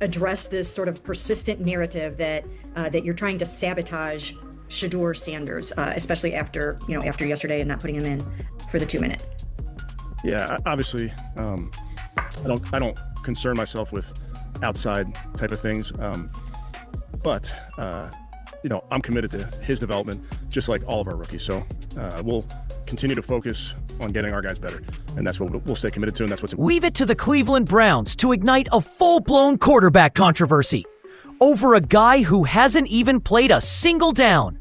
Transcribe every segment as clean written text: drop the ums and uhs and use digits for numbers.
address this sort of persistent narrative that that you're trying to sabotage Shedeur Sanders, especially after yesterday and not putting him in for the 2-minute? Yeah, obviously, I don't concern myself with outside type of things, but I'm committed to his development, just like all of our rookies. So we'll continue to focus on getting our guys better, and that's what we'll stay committed to, and that's what's important. Leave it to the Cleveland Browns to ignite a full-blown quarterback controversy over a guy who hasn't even played a single down.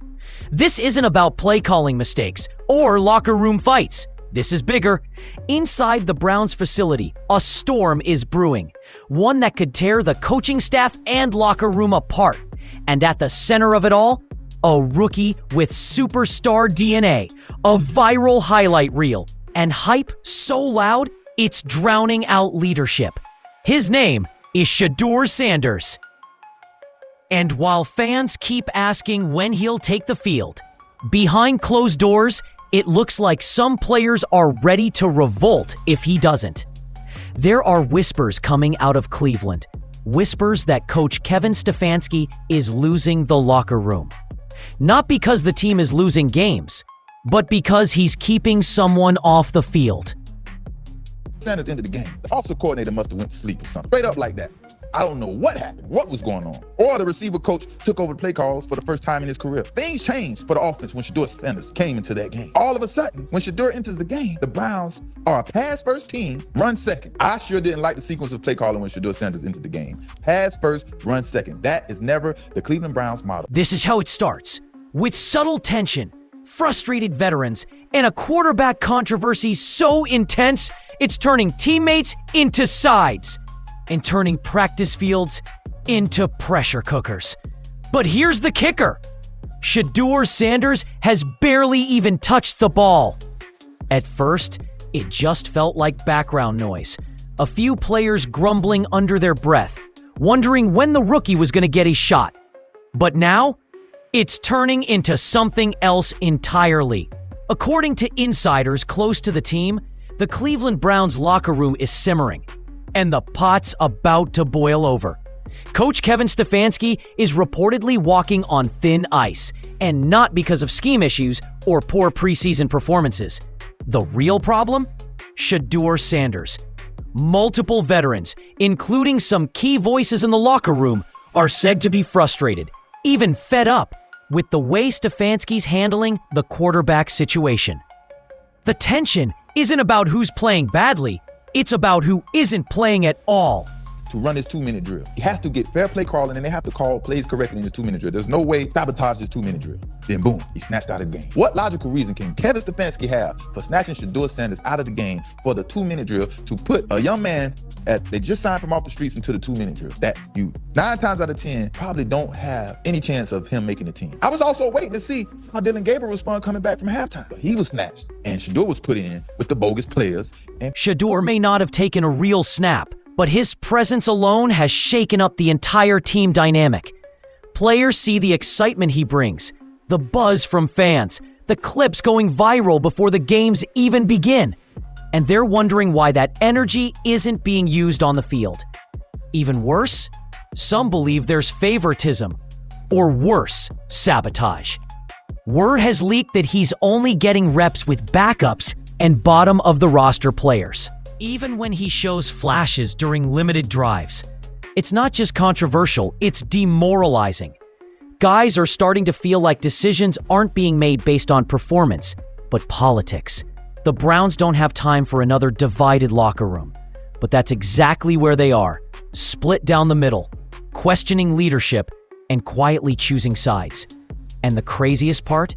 This isn't about play calling mistakes or locker room fights. This is bigger. Inside the Browns facility, a storm is brewing, one that could tear the coaching staff and locker room apart. And at the center of it all, a rookie with superstar DNA, a viral highlight reel, and hype so loud it's drowning out leadership. His name is Shedeur Sanders. And while fans keep asking when he'll take the field, behind closed doors, it looks like some players are ready to revolt if he doesn't. There are whispers coming out of Cleveland, whispers that coach Kevin Stefanski is losing the locker room. Not because the team is losing games, but because he's keeping someone off the field. Sanders ended the game. The offensive coordinator must have went to sleep or something. Straight up like that. I don't know what happened, what was going on. Or the receiver coach took over the play calls for the first time in his career. Things changed for the offense when Shedeur Sanders came into that game. All of a sudden, when Shedeur enters the game, the Browns are a pass first team, run second. I sure didn't like the sequence of play calling when Shedeur Sanders entered the game. Pass first, run second. That is never the Cleveland Browns model. This is how it starts, with subtle tension, frustrated veterans, and a quarterback controversy so intense it's turning teammates into sides and turning practice fields into pressure cookers. But here's the kicker. Shedeur Sanders has barely even touched the ball. At first, it just felt like background noise. A few players grumbling under their breath, wondering when the rookie was going to get a shot. But now, it's turning into something else entirely. According to insiders close to the team, the Cleveland Browns locker room is simmering, and the pot's about to boil over. Coach Kevin Stefanski is reportedly walking on thin ice, and not because of scheme issues or poor preseason performances. The real problem? Shedeur Sanders. Multiple veterans, including some key voices in the locker room, are said to be frustrated, even fed up, with the way Stefanski's handling the quarterback situation. The tension isn't about who's playing badly, it's about who isn't playing at all. To run this 2-minute drill, he has to get fair play calling, and they have to call plays correctly in this 2-minute drill. There's no way to sabotage this 2-minute drill. Then boom, he's snatched out of the game. What logical reason can Kevin Stefanski have for snatching Shedeur Sanders out of the game for the 2-minute drill to put a young man they just signed from off the streets into the 2-minute drill that you 9 times out of 10 probably don't have any chance of him making the team? I was also waiting to see how Dylan Gabriel responded coming back from halftime. But he was snatched, and Shedeur was put in with the bogus players. And Shedeur may not have taken a real snap, but his presence alone has shaken up the entire team dynamic. Players see the excitement he brings, the buzz from fans, the clips going viral before the games even begin, and they're wondering why that energy isn't being used on the field. Even worse, some believe there's favoritism, or worse, sabotage. Word has leaked that he's only getting reps with backups and bottom-of-the-roster players, even when he shows flashes during limited drives. It's not just controversial, it's demoralizing. Guys are starting to feel like decisions aren't being made based on performance, but politics. The Browns don't have time for another divided locker room, but that's exactly where they are, split down the middle, questioning leadership and quietly choosing sides. And the craziest part?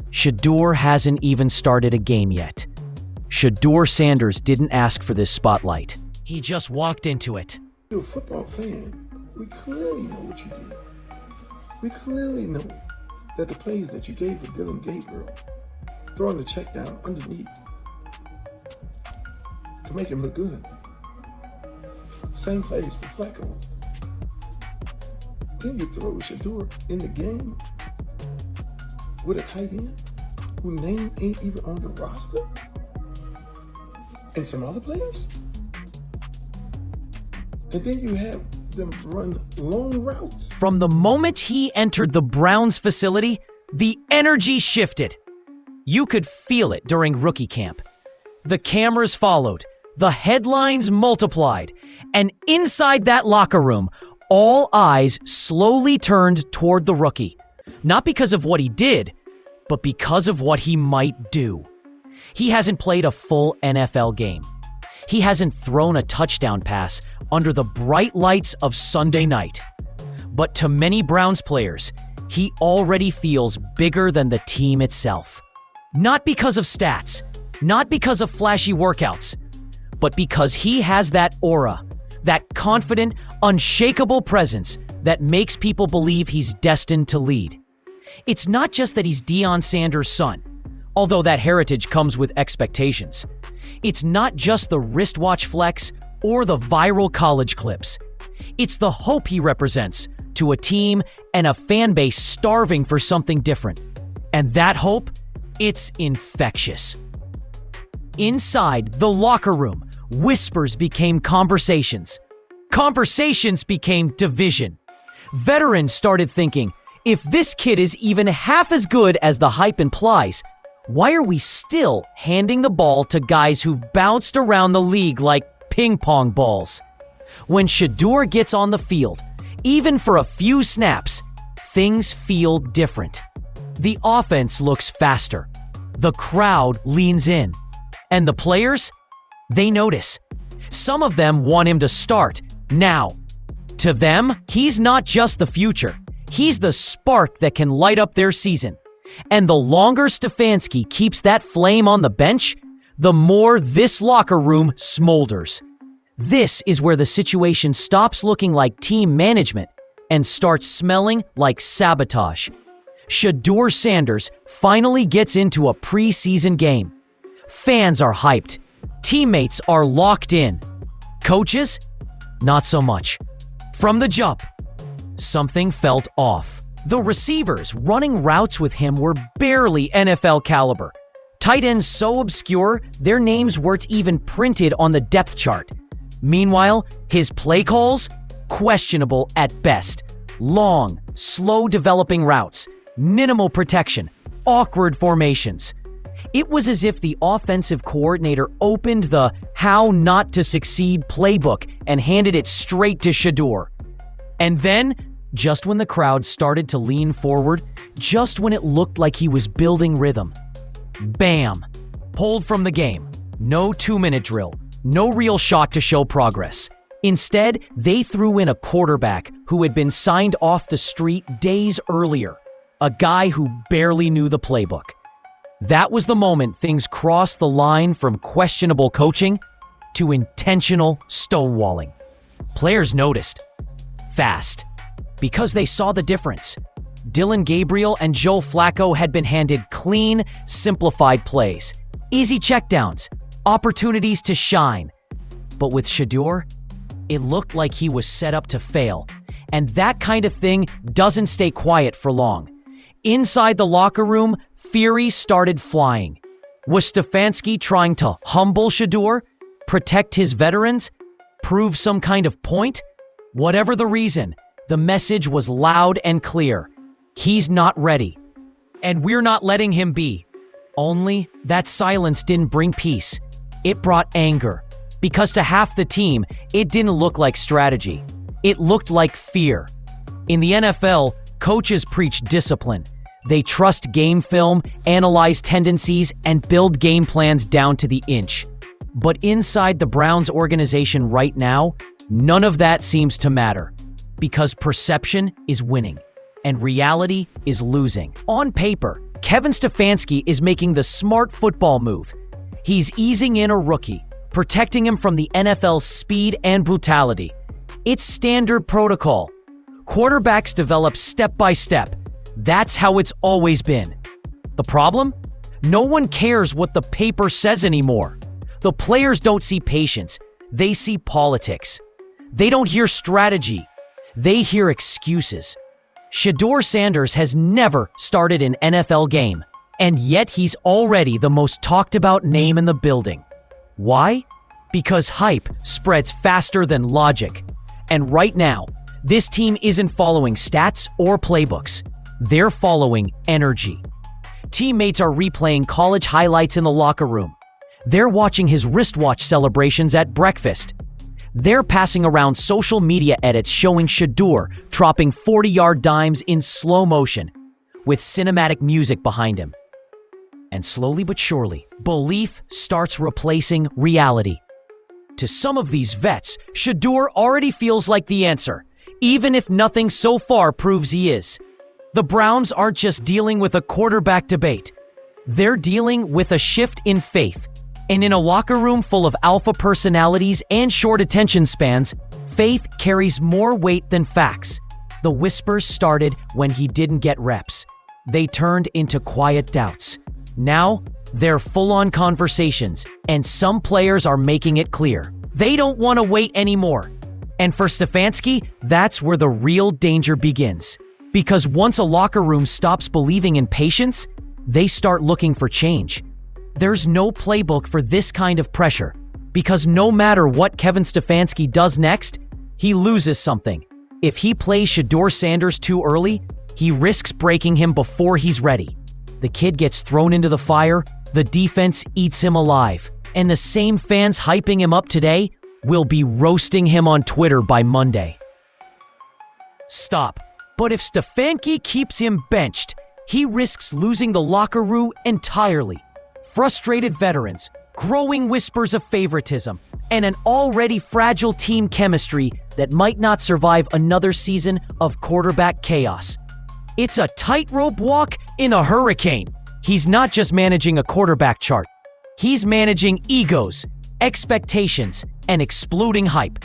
Shedeur hasn't even started a game yet. Shedeur Sanders didn't ask for this spotlight. He just walked into it. You're a football fan. We clearly know what you did. We clearly know that the plays that you gave with Dylan Gabriel, throwing the check down underneath to make him look good. Same plays for Flacco. Then you throw Shedeur in the game with a tight end whose name ain't even on the roster, and some other players. And then you have them run long routes. From the moment he entered the Browns facility, the energy shifted. You could feel it during rookie camp. The cameras followed, the headlines multiplied, and inside that locker room, all eyes slowly turned toward the rookie. Not because of what he did, but because of what he might do. He hasn't played a full NFL game. He hasn't thrown a touchdown pass under the bright lights of Sunday night. But to many Browns players, he already feels bigger than the team itself. Not because of stats, not because of flashy workouts, but because he has that aura, that confident, unshakable presence that makes people believe he's destined to lead. It's not just that he's Deion Sanders' son, although that heritage comes with expectations. It's not just the wristwatch flex or the viral college clips. It's the hope he represents to a team and a fan base starving for something different. And that hope, it's infectious. Inside the locker room, whispers became conversations. Conversations became division. Veterans started thinking, if this kid is even half as good as the hype implies, why are we still handing the ball to guys who've bounced around the league like ping pong balls? When Shedeur gets on the field, even for a few snaps, things feel different. The offense looks faster. The crowd leans in. And the players, they notice. Some of them want him to start now. To them, he's not just the future. He's the spark that can light up their season. And the longer Stefanski keeps that flame on the bench, the more this locker room smolders. This is where the situation stops looking like team management and starts smelling like sabotage. Shedeur Sanders finally gets into a preseason game. Fans are hyped. Teammates are locked in. Coaches? Not so much. From the jump, something felt off. The receivers running routes with him were barely NFL caliber. Tight ends so obscure, their names weren't even printed on the depth chart. Meanwhile, his play calls? Questionable at best. Long, slow developing routes, minimal protection, awkward formations. It was as if the offensive coordinator opened the How Not to Succeed playbook and handed it straight to Shedeur. And then, just when the crowd started to lean forward, just when it looked like he was building rhythm, bam! Pulled from the game. No 2-minute drill. No real shot to show progress. Instead, they threw in a quarterback who had been signed off the street days earlier. A guy who barely knew the playbook. That was the moment things crossed the line from questionable coaching to intentional stonewalling. Players noticed. Fast. Because they saw the difference. Dillon Gabriel and Joe Flacco had been handed clean, simplified plays. Easy checkdowns. Opportunities to shine. But with Shedeur, it looked like he was set up to fail. And that kind of thing doesn't stay quiet for long. Inside the locker room, fury started flying. Was Stefanski trying to humble Shedeur? Protect his veterans? Prove some kind of point? Whatever the reason, the message was loud and clear. He's not ready. And we're not letting him be. Only that silence didn't bring peace. It brought anger. Because to half the team, it didn't look like strategy. It looked like fear. In the NFL, coaches preach discipline. They trust game film, analyze tendencies, and build game plans down to the inch. But inside the Browns organization right now, none of that seems to matter. Because perception is winning, and reality is losing. On paper, Kevin Stefanski is making the smart football move. He's easing in a rookie, protecting him from the NFL's speed and brutality. It's standard protocol. Quarterbacks develop step by step. That's how it's always been. The problem? No one cares what the paper says anymore. The players don't see patience. They see politics. They don't hear strategy. They hear excuses. Shedeur Sanders has never started an NFL game, and yet he's already the most talked about name in the building. Why? Because hype spreads faster than logic. And right now, this team isn't following stats or playbooks. They're following energy. Teammates are replaying college highlights in the locker room. They're watching his wristwatch celebrations at breakfast. They're passing around social media edits showing Shedeur dropping 40-yard dimes in slow motion with cinematic music behind him. And slowly but surely, belief starts replacing reality. To some of these vets, Shedeur already feels like the answer, even if nothing so far proves he is. The Browns aren't just dealing with a quarterback debate. They're dealing with a shift in faith. And in a locker room full of alpha personalities and short attention spans, faith carries more weight than facts. The whispers started when he didn't get reps. They turned into quiet doubts. Now, they're full-on conversations, and some players are making it clear. They don't want to wait anymore. And for Stefanski, that's where the real danger begins. Because once a locker room stops believing in patience, they start looking for change. There's no playbook for this kind of pressure, because no matter what Kevin Stefanski does next, he loses something. If he plays Shedeur Sanders too early, he risks breaking him before he's ready. The kid gets thrown into the fire, the defense eats him alive, and the same fans hyping him up today will be roasting him on Twitter by Monday. Stop. But if Stefanski keeps him benched, he risks losing the locker room entirely. Frustrated veterans, growing whispers of favoritism, and an already fragile team chemistry that might not survive another season of quarterback chaos. It's a tightrope walk in a hurricane. He's not just managing a quarterback chart. He's managing egos, expectations, and exploding hype.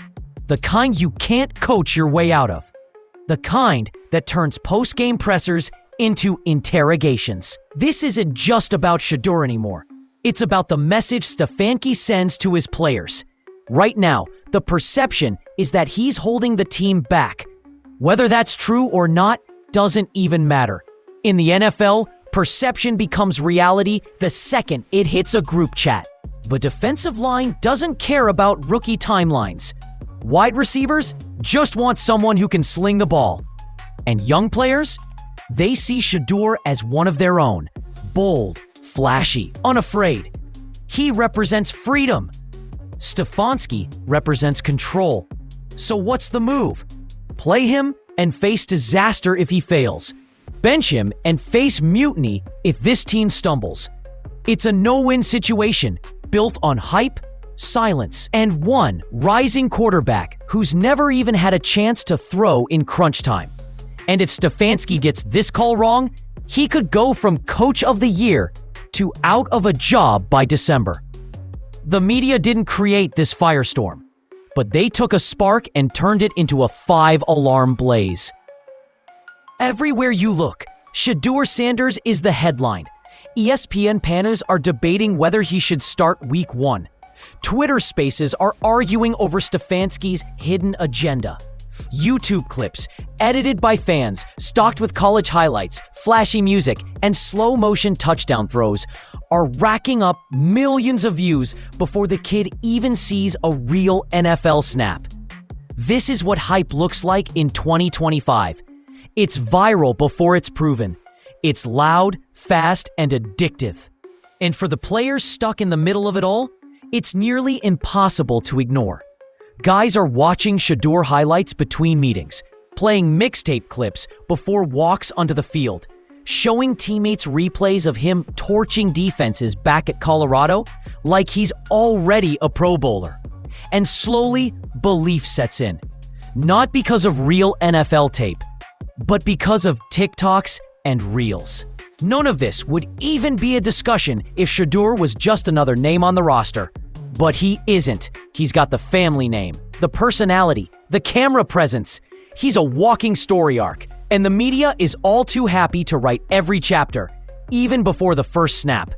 The kind you can't coach your way out of. The kind that turns post-game pressers into interrogations. This isn't just about Shedeur anymore. It's about the message Stefanski sends to his players. Right now, the perception is that he's holding the team back. Whether that's true or not doesn't even matter. In the NFL, perception becomes reality the second it hits a group chat. The defensive line doesn't care about rookie timelines. Wide receivers just want someone who can sling the ball. And young players? They see Shedeur as one of their own. Bold, flashy, unafraid. He represents freedom. Stefanski represents control. So what's the move? Play him and face disaster if he fails. Bench him and face mutiny if this team stumbles. It's a no-win situation built on hype, silence, and one rising quarterback who's never even had a chance to throw in crunch time. And if Stefanski gets this call wrong, he could go from coach of the year to out of a job by December. The media didn't create this firestorm, but they took a spark and turned it into a 5-alarm blaze. Everywhere you look, Shedeur Sanders is the headline. ESPN panels are debating whether he should start week 1. Twitter spaces are arguing over Stefanski's hidden agenda. YouTube clips, edited by fans, stocked with college highlights, flashy music, and slow-motion touchdown throws, are racking up millions of views before the kid even sees a real NFL snap. This is what hype looks like in 2025. It's viral before it's proven. It's loud, fast, and addictive. And for the players stuck in the middle of it all, it's nearly impossible to ignore. Guys are watching Shedeur highlights between meetings, playing mixtape clips before walks onto the field, showing teammates replays of him torching defenses back at Colorado like he's already a Pro Bowler. And slowly, belief sets in. Not because of real NFL tape, but because of TikToks and Reels. None of this would even be a discussion if Shedeur was just another name on the roster. But he isn't. He's got the family name, the personality, the camera presence. He's a walking story arc, and the media is all too happy to write every chapter, even before the first snap.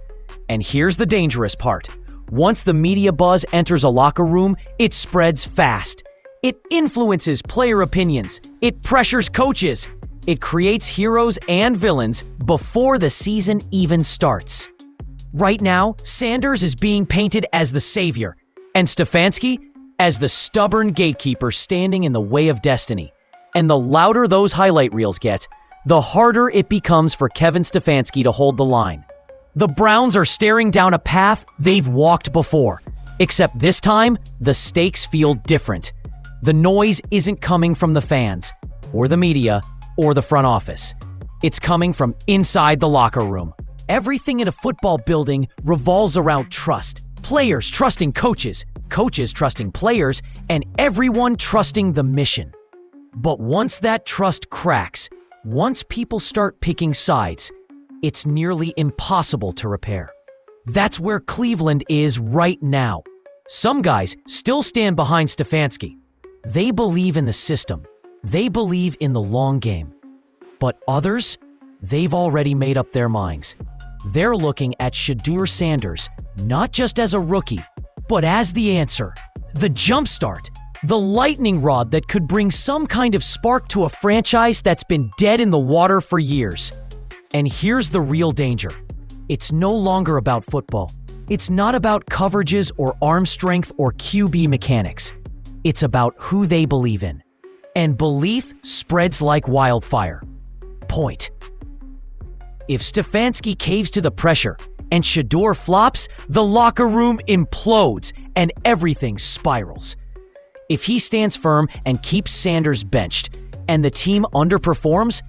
And here's the dangerous part. Once the media buzz enters a locker room, it spreads fast. It influences player opinions. It pressures coaches. It creates heroes and villains before the season even starts. Right now, Sanders is being painted as the savior, and Stefanski, as the stubborn gatekeeper standing in the way of destiny. And the louder those highlight reels get, the harder it becomes for Kevin Stefanski to hold the line. The Browns are staring down a path they've walked before, except this time, the stakes feel different. The noise isn't coming from the fans, or the media, or the front office. It's coming from inside the locker room. Everything in a football building revolves around trust. Players trusting coaches, coaches trusting players, and everyone trusting the mission. But once that trust cracks, once people start picking sides, it's nearly impossible to repair. That's where Cleveland is right now. Some guys still stand behind Stefanski. They believe in the system. They believe in the long game. But others, they've already made up their minds. They're looking at Shedeur Sanders not just as a rookie, but as the answer, the jumpstart, the lightning rod that could bring some kind of spark to a franchise that's been dead in the water for years. And here's the real danger. It's no longer about football. It's not about coverages or arm strength or QB mechanics. It's about who they believe in. And belief spreads like wildfire. Point. If Stefanski caves to the pressure and Shedeur flops, the locker room implodes and everything spirals. If he stands firm and keeps Sanders benched and the team underperforms,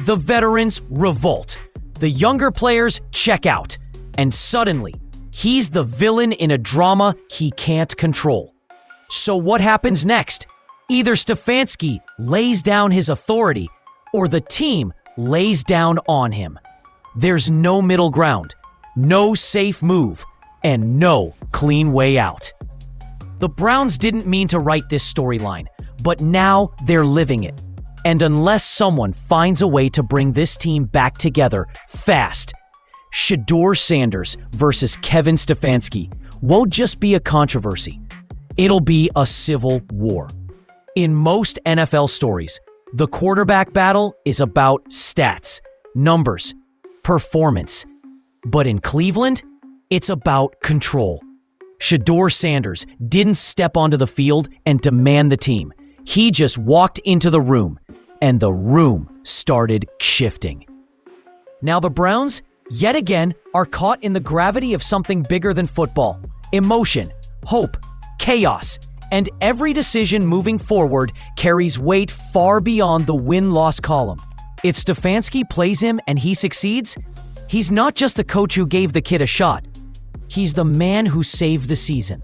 the veterans revolt. The younger players check out. And suddenly, he's the villain in a drama he can't control. So what happens next? Either Stefanski lays down his authority or the team lays down on him. There's no middle ground, no safe move, and no clean way out. The Browns didn't mean to write this storyline, but now they're living it. And unless someone finds a way to bring this team back together fast, Shedeur Sanders versus Kevin Stefanski won't just be a controversy. It'll be a civil war. In most NFL stories, the quarterback battle is about stats, numbers, performance. But in Cleveland, it's about control. Shedeur Sanders didn't step onto the field and demand the team. He just walked into the room, and the room started shifting. Now the Browns, yet again, are caught in the gravity of something bigger than football. Emotion, hope, chaos, and every decision moving forward carries weight far beyond the win-loss column. If Stefanski plays him and he succeeds, he's not just the coach who gave the kid a shot. He's the man who saved the season.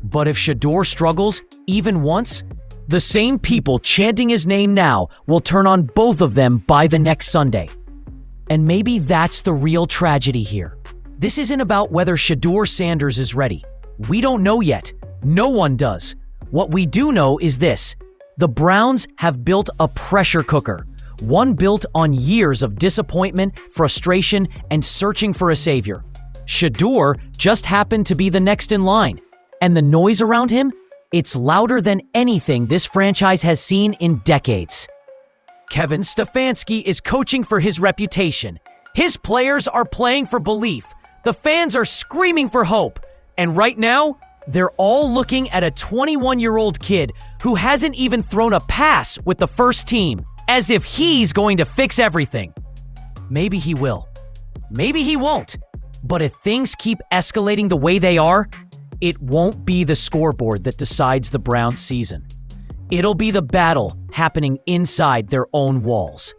But if Shedeur struggles, even once, the same people chanting his name now will turn on both of them by the next Sunday. And maybe that's the real tragedy here. This isn't about whether Shedeur Sanders is ready. We don't know yet. No one does. What we do know is this. The Browns have built a pressure cooker, one built on years of disappointment, frustration, and searching for a savior. Shedeur just happened to be the next in line, and the noise around him, it's louder than anything this franchise has seen in decades. Kevin Stefanski is coaching for his reputation. His players are playing for belief. The fans are screaming for hope. And right now, they're all looking at a 21-year-old kid who hasn't even thrown a pass with the first team, as if he's going to fix everything. Maybe he will. Maybe he won't. But if things keep escalating the way they are, it won't be the scoreboard that decides the Browns' season. It'll be the battle happening inside their own walls.